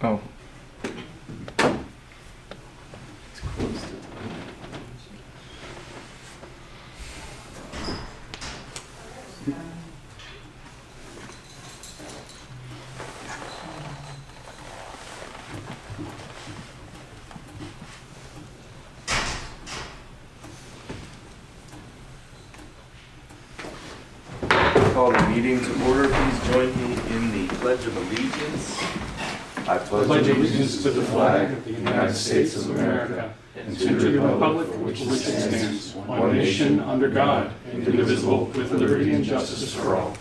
Oh. Call the meeting to order. Please join me in the Pledge of Allegiance. I pledge allegiance to the flag of the United States of America and to the republic for which it stands, one nation, under God, indivisible, with liberty and justice for all.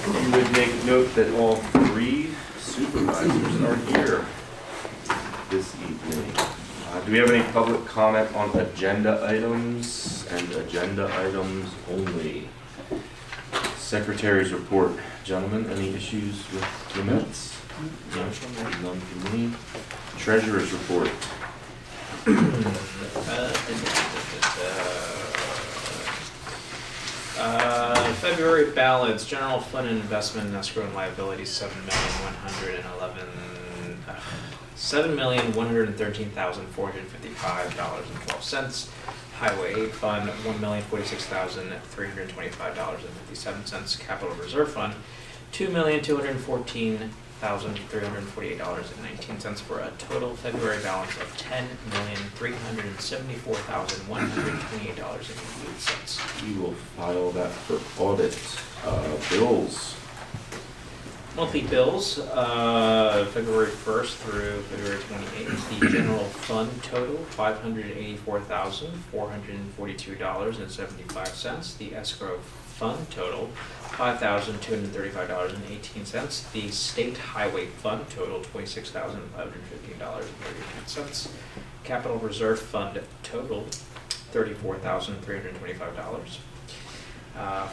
You would make note that all three supervisors are here this evening. Do we have any public comment on agenda items and agenda items only? Secretary's report. Gentlemen, any issues with the minutes? No, none from me. Treasurer's report. February balance, general fund and investment and escrow and liabilities, $7,113,455.12. Highway aid fund, $1,046,325.57. Capital reserve fund, $2,214,348.19, for a total February balance of $10,374,128.88. We will file that for audit. Bills. Monthly bills, February 1st through February 28th. The general fund total, $584,442.75. The escrow fund total, $5,235.18. The state highway fund total, $26,515.39. Capital reserve fund total, $34,325.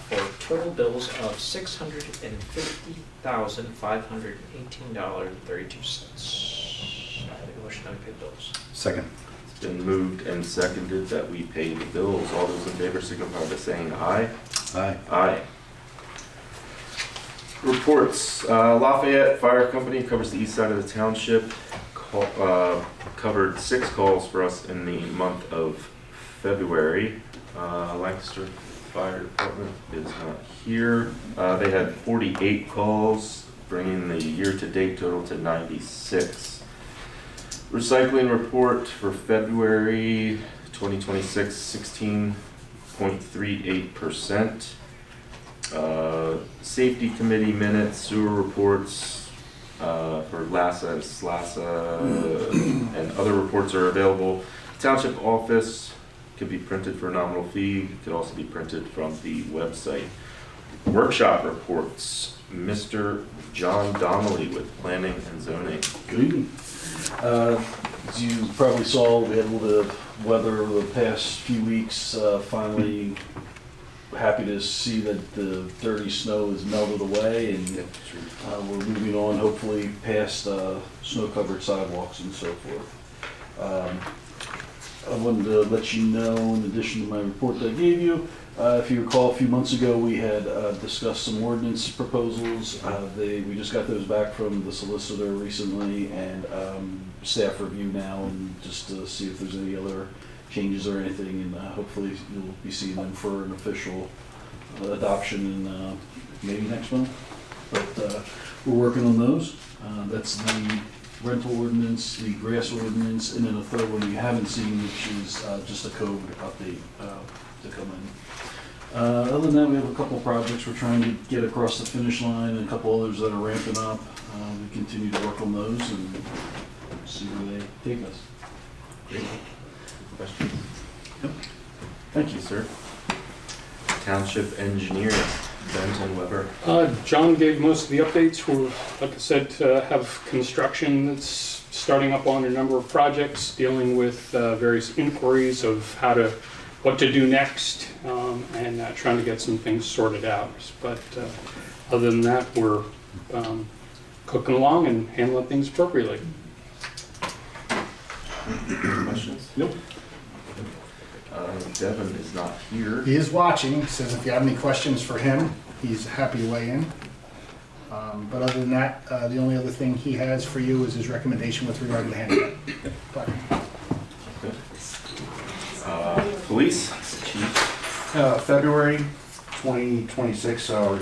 For total bills of $650,518.32. I make a motion that we pay the bills. Second. It's been moved and seconded that we pay the bills. All those in favor signify by saying aye. Aye. Aye. Reports. Lafayette Fire Company covers the east side of the township. Covered 6 calls for us in the month of February. Lancaster Fire Department is not here. They had 48 calls, bringing the year-to-date total to 96. Recycling report for February 2026, 16.38%. Safety committee minutes, sewer reports for LASA and SLASA, and other reports are available. Township office could be printed for a nominal fee. It could also be printed from the website. Workshop reports. Mr. John Donnelly with Planning and Zoning. Good evening. As you probably saw, we had a little bit of weather over the past few weeks. Finally, happy to see that the dirty snow has melted away, and we're moving on, hopefully, past snow-covered sidewalks and so forth. I wanted to let you know, in addition to my report that I gave you, if you recall, a few months ago we had discussed some ordinance proposals. We just got those back from the solicitor recently, and staff review now, and just to see if there's any other changes or anything, and hopefully you'll be seeing them for an official adoption in maybe next month. But we're working on those. That's the rental ordinance, the grass ordinance, and then a third one you haven't seen, which is just a code update to come in. Other than that, we have a couple projects we're trying to get across the finish line, and a couple others that are ramping up. We continue to work on those and see where they take us. Great. Questions? Yep. Thank you, sir. Township engineer, Benton Weber. John gave most of the updates. We're, like I said, have construction that's starting up on a number of projects, dealing with various inquiries of what to do next, and trying to get some things sorted out. But other than that, we're cooking along and handling things appropriately. Questions? Nope. Devin is not here. He is watching. He says if you have any questions for him, he's happy to weigh in. But other than that, the only other thing he has for you is his recommendation with regard to the handicap parking. Police, chief. February 2026, our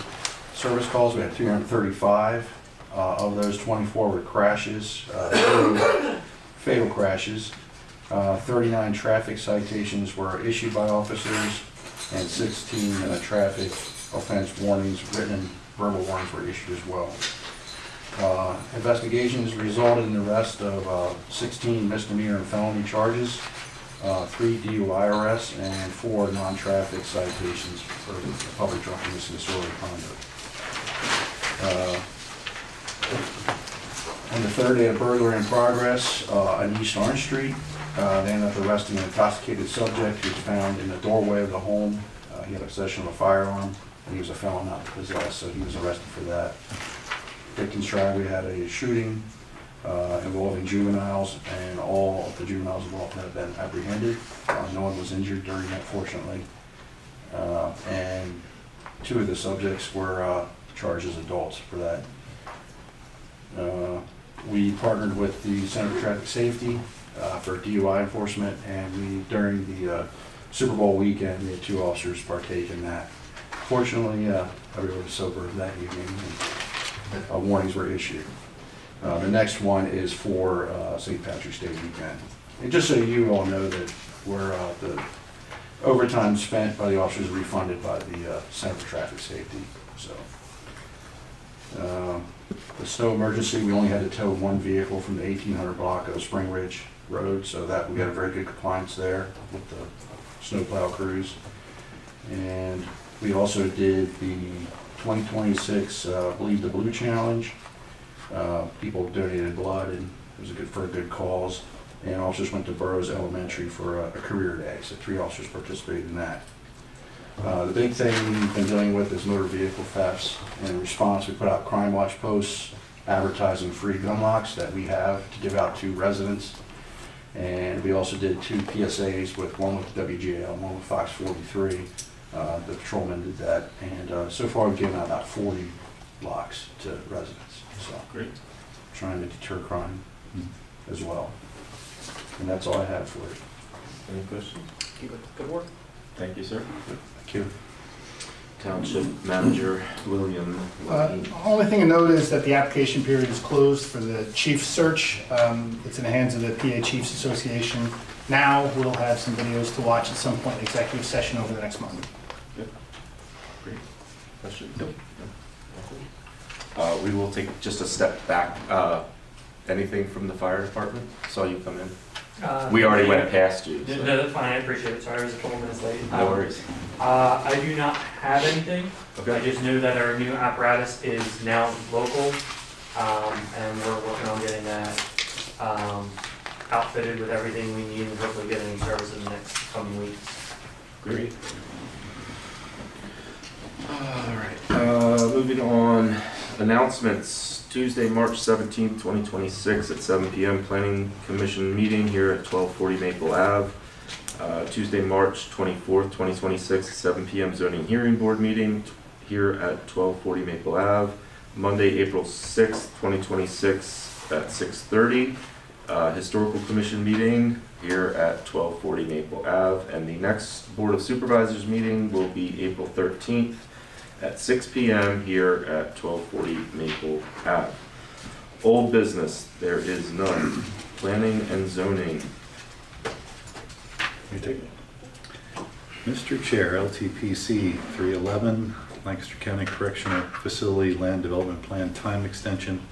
service calls, we had 335. Of those, 24 were crashes, 30 fatal crashes. 39 traffic citations were issued by officers, and 16 traffic offense warnings, written and verbal warnings, were issued as well. Investigations resulted in the arrest of 16 misdemeanor and felony charges, 3 DUI arrests, and 4 non-traffic citations for public drunkenness and disorderly conduct. On the third day of burglary in progress on East Orange Street, they ended up arresting an intoxicated subject who was found in the doorway of the home. He had a possession of a firearm, and he was a felon not possessed, so he was arrested for that. Dickens Drive, we had a shooting involving juveniles, and all of the juveniles involved have been apprehended. No one was injured during that, fortunately. And 2 of the subjects were charged as adults for that. We partnered with the Center for Traffic Safety for DUI enforcement, and during the Super Bowl weekend, we had 2 officers partake in that. Fortunately, everyone was sober that evening, and warnings were issued. The next one is for St. Patrick's Day weekend. And just so you all know that the overtime spent by the officers is refunded by the Center for Traffic Safety. So, the snow emergency, we only had to tow 1 vehicle from the 1800 block of Spring Ridge Road, so that we got a very good compliance there with the snowplow crews. And we also did the 2026 Bleed the Blue Challenge. People donated blood, and it was for a good cause. And officers went to Burroughs Elementary for a career day, so 3 officers participated in that. The big thing we've been dealing with is motor vehicle thefts. In response, we put out crime watch posts advertising free gun locks that we have to give out to residents. And we also did 2 PSAs, one with WGL and one with Fox 43. The patrolman did that, and so far we've given out about 40 locks to residents. So Great. trying to deter crime as well. And that's all I have for you. Any questions? Keep up the good work. Thank you, sir. Thank you. Township Manager William. Only thing to note is that the application period is closed for the chief search. It's in the hands of the PA Chiefs Association. Now we'll have some videos to watch at some point in executive session over the next month. Great. Question? Nope. We will take just a step back. Anything from the fire department? Saw you come in. We already went past you. So. No, that's fine, I appreciate it, sorry I was a couple minutes late. No worries. I do not have anything. Okay. I just know that our new apparatus is now local, and we're working on getting that outfitted with everything we need and hopefully getting in service in the next coming weeks. Great. All right. Moving on. Announcements. Tuesday, March 17th, 2026 at 7 p.m. Planning Commission meeting here at 1240 Maple Ave. Tuesday, March 24th, 2026 at 7 p.m. Zoning Hearing Board meeting here at 1240 Maple Ave. Monday, April 6th, 2026 at 6:30. Historical Commission meeting here at 1240 Maple Ave. And the next Board of Supervisors meeting will be April 13th. At 6 p.m. here at 1240 Maple Ave. Old business, there is none. Planning and zoning. Mr. Chair, LTPC 311, Lancaster County Correctional Facility Land Development Plan time extension.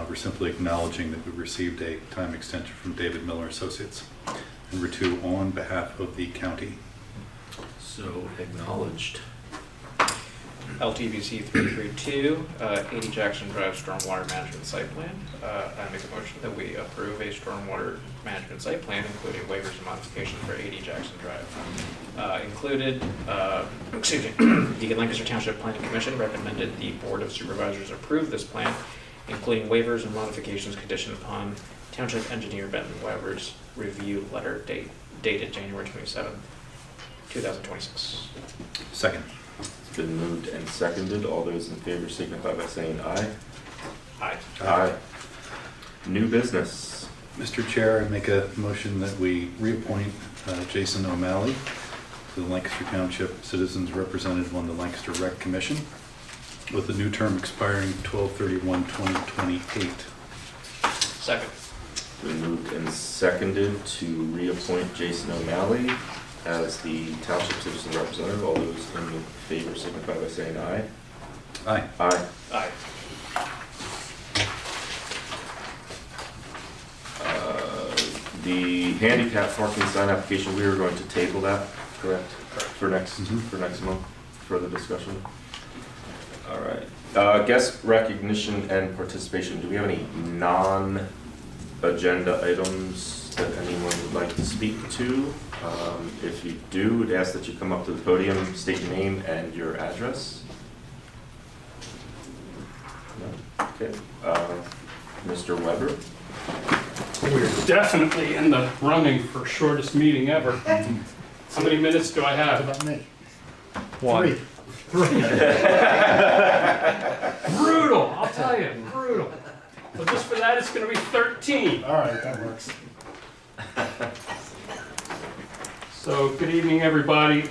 We're simply acknowledging that we received a time extension from David Miller Associates. Number 2, on behalf of the county. So acknowledged. LTVC 332, 80 Jackson Drive Stormwater Management Site Plan. I make a motion that we approve a stormwater management site plan, including waivers and modifications for 80 Jackson Drive. The Lancaster Township Planning Commission recommended the Board of Supervisors approve this plan, including waivers and modifications conditioned upon Township Engineer Benton Weber's review letter dated January 27, 2026. Second. Been moved and seconded. All those in favor signify by saying aye. Aye. Aye. New business. Mr. Chair, I make a motion that we reappoint Jason O'Malley to the Lancaster Township Citizens Representative on the Lancaster Rec Commission with a new term expiring 12/31/2028. Second. Been moved and seconded to reappoint Jason O'Malley as the Township Citizen Representative. All those in favor signify by saying aye. Aye. Aye. Aye. The handicap parking sign application, we were going to table that, correct? For next month, further discussion. All right. Guest recognition and participation. Do we have any non-agenda items that anyone would like to speak to? If you do, we'd ask that you come up to the podium, state your name and your address. No? Okay. Mr. Weber? We're definitely in the running for shortest meeting ever. How many minutes do I What have? about me? One. Brutal, I'll tell you, brutal. So just for that, it's gonna be 13. All right, that works. So, good evening, everybody.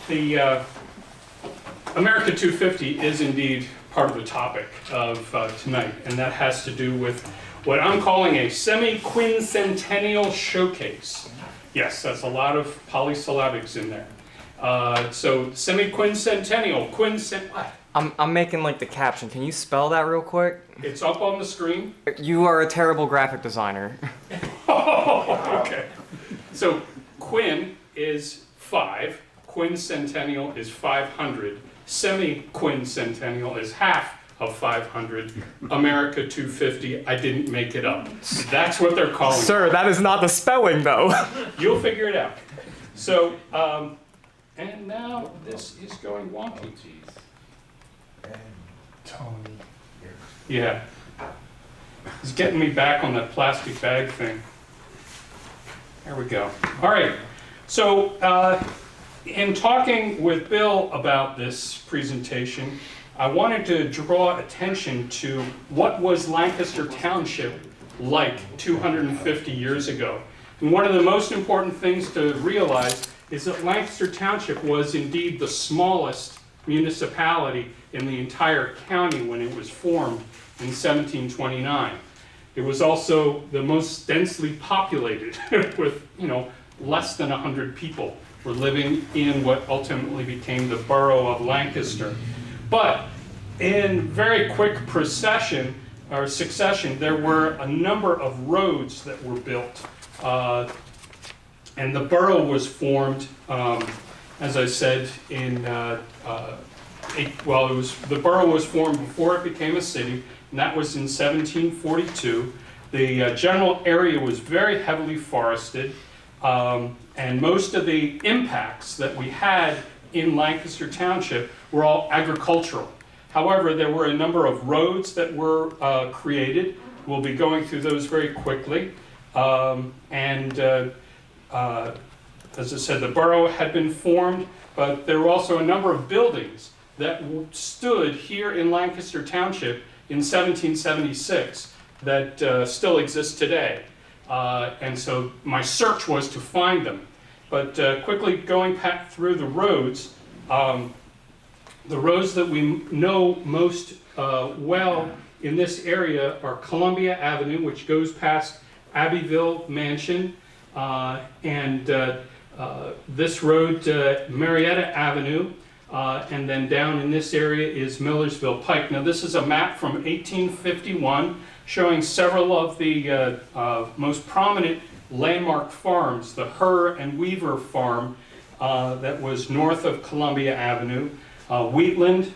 The America 250 is indeed part of the topic of tonight, and that has to do with what I'm calling a semi-quincentennial showcase. Yes, that's a lot of polysyllabics in there. So, semi-quincentennial, what? I'm making like the caption. Can you spell that real quick? It's up on the screen. You are a terrible graphic designer. Oh, okay. So quin is 5, quincentennial is 500, semi-quincentennial is half of 500, America 250, I didn't make it up. That's what they're calling it. Sir, that is not the spelling though. You'll figure it out. So, and now this is going wonky. Tony. Yeah. He's getting me back on that plastic bag thing. There we go. All right. So, in talking with Bill about this presentation, I wanted to draw attention to what was Lancaster Township like 250 years ago. And one of the most important things to realize is that Lancaster Township was indeed the smallest municipality in the entire county when it was formed in 1729. It was also the most densely populated with, less than 100 people were living in what ultimately became the borough of Lancaster. But in very quick succession, there were a number of roads that were built. And the borough was formed, as I said, the borough was formed before it became a city, and that was in 1742. The general area was very heavily forested, and most of the impacts that we had in Lancaster Township were all agricultural. However, there were a number of roads that were created. We'll be going through those very quickly. As I said, the borough had been formed, but there were also a number of buildings that stood here in Lancaster Township in 1776 that still exist today. And so my search was to find them. But quickly going back through the roads that we know most well in this area are Columbia Avenue, which goes past Abbeville Mansion, and this road, Marietta Avenue, and then down in this area is Millersville Pike. Now this is a map from 1851 showing several of the most prominent landmark farms, the Herr and Weaver farm that was north of Columbia Avenue, Wheatland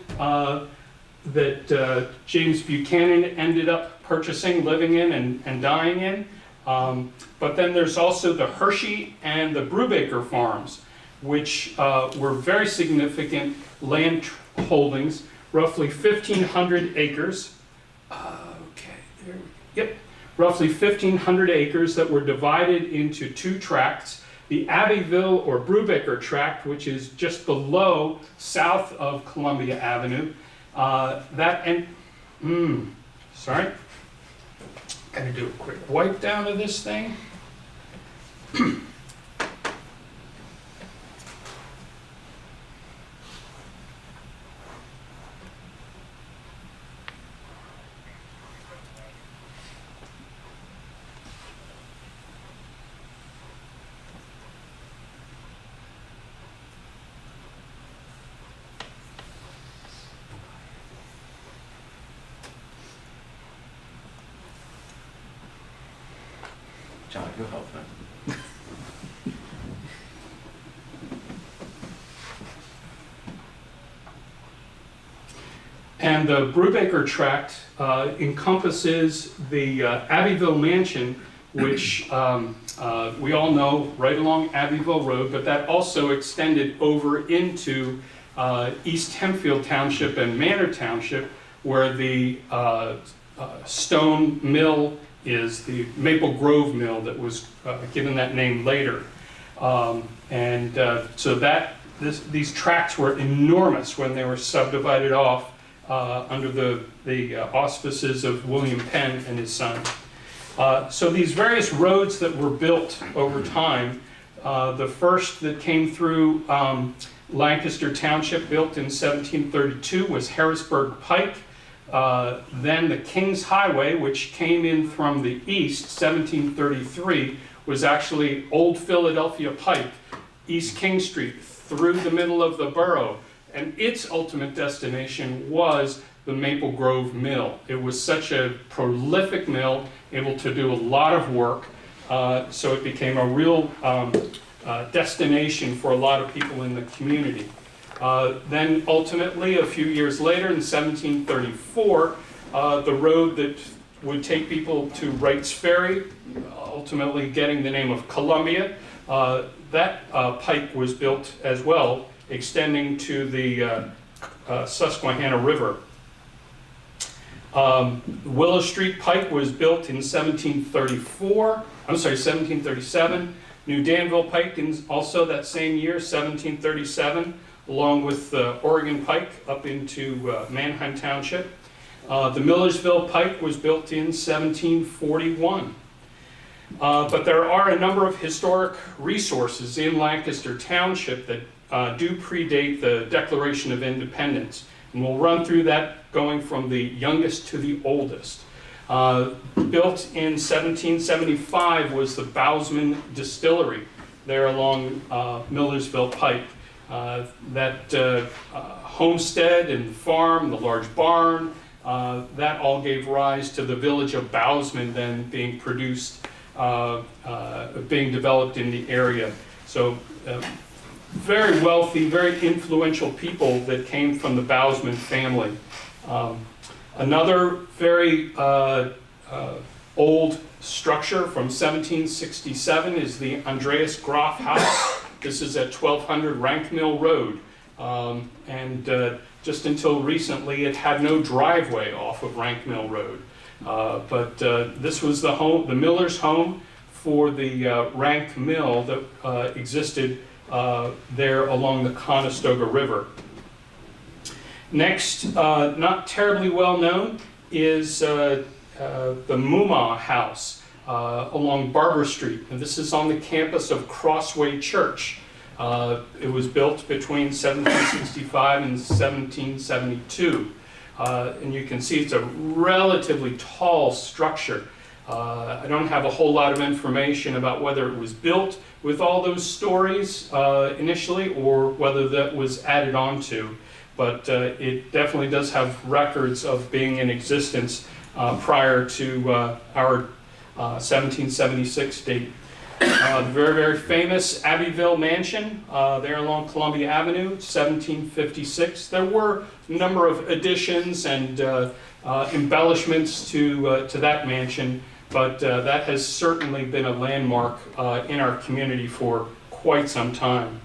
that James Buchanan ended up purchasing, living in, and dying in. But then there's also the Hershey and the Brubaker farms, which were very significant land holdings, roughly 1,500 acres. Roughly 1,500 acres that were divided into two tracts. the Abbeville or Brubaker tract, which is just below, south of Columbia Avenue. Sorry. Gotta do a quick wipe down of this thing. John, go help them. And the Brubaker tract encompasses the Abbeville Mansion, which we all know right along Abbeville Road, but that also extended over into East Hempfield Township and Manor Township, where the stone mill is, the Maple Grove Mill that was given that name later. So these tracts were enormous when they were subdivided off under the auspices of William Penn and his son. So these various roads that were built over time, the first that came through Lancaster Township, built in 1732, was Harrisburg Pike. Then the King's Highway, which came in from the east, 1733, was actually Old Philadelphia Pike, East King Street, through the middle of the borough. And its ultimate destination was the Maple Grove Mill. It was such a prolific mill, able to do a lot of work, so it became a real destination for a lot of people in the community. Then ultimately, a few years later, in 1734, the road that would take people to Wright's Ferry, ultimately getting the name of Columbia, that pike was built as well, extending to the Susquehanna River. Willow Street Pike was built in 1737. New Danville Pike also that same year, 1737, along with Oregon Pike up into Manheim Township. The Millersville Pike was built in 1741. But there are a number of historic resources in Lancaster Township that do predate the Declaration of Independence. And we'll run through that going from the youngest to the oldest. Built in 1775 was the Bousman Distillery there along Millersville Pike. That homestead and farm, the large barn, that all gave rise to the village of Bousman then being produced, being developed in the area. So very wealthy, very influential people that came from the Bousman family. Another very old structure from 1767 is the Andreas Groff House. This is at 1200 Rank Mill Road. Just until recently, it had no driveway off of Rank Mill Road. But this was the miller's home for the Rank Mill that existed there along the Conestoga River. Next, not terribly well known, is the Mumma House along Barber Street. And this is on the campus of Crossway Church. It was built between 1765 and 1772. And you can see it's a relatively tall structure. I don't have a whole lot of information about whether it was built with all those stories initially or whether that was added on to. But it definitely does have records of being in existence prior to our 1776 date. The very, very famous Abbeville Mansion there along Columbia Avenue, 1756. There were a number of additions and embellishments to that mansion, but that has certainly been a landmark in our community for quite some time.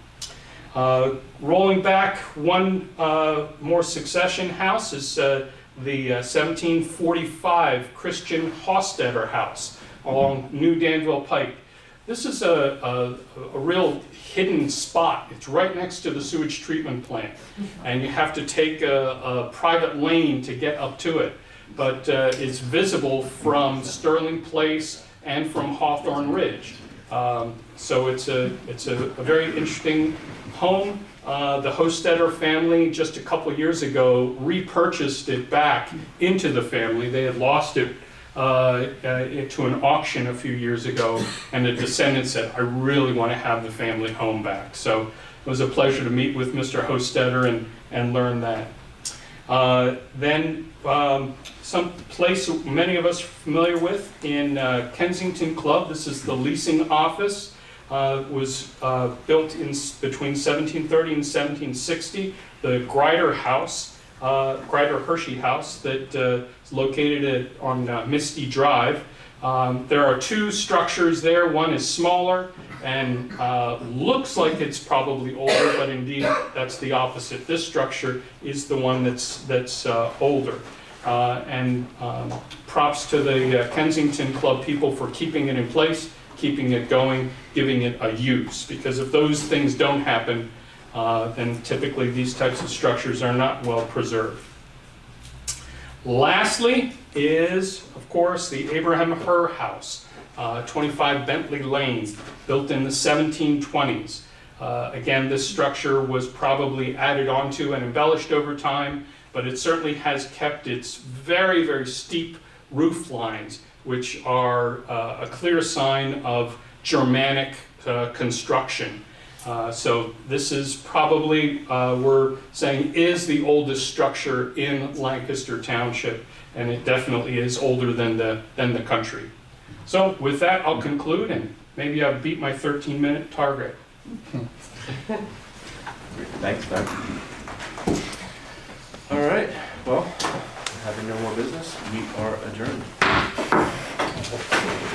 Rolling back one more succession house is the 1745 Christian Hostetter House along New Danville Pike. This is a real hidden spot. It's right next to the sewage treatment plant. And you have to take a private lane to get up to it. But it's visible from Sterling Place and from Hawthorne Ridge. So it's a very interesting home. The Hostetter family, just a couple years ago, repurchased it back into the family. They had lost it to an auction a few years ago, and the descendants said, I really want to have the family home back. So it was a pleasure to meet with Mr. Hostetter and learn that. Then some place many of us are familiar with in Kensington Club. This is the leasing office. Was built in between 1730 and 1760. The Grider House, Grider Hershey House, that is located on Misty Drive. There are two structures there. One is smaller and looks like it's probably older, but indeed that's the opposite. This structure is the one that's older. And props to the Kensington Club people for keeping it in place, keeping it going, giving it a use. Because if those things don't happen, then typically these types of structures are not well preserved. Lastly is, of course, the Abraham Herr House, 25 Bentley Lane, built in the 1720s. Again, this structure was probably added onto and embellished over time, but it certainly has kept its very, very steep roof lines, which are a clear sign of Germanic construction. So this is probably, we're saying, is the oldest structure in Lancaster Township, and it definitely is older than the country. So with that, I'll conclude, and maybe I've beat my 13-minute target. Thanks, Doug. All right, well, having no more business, we are adjourned.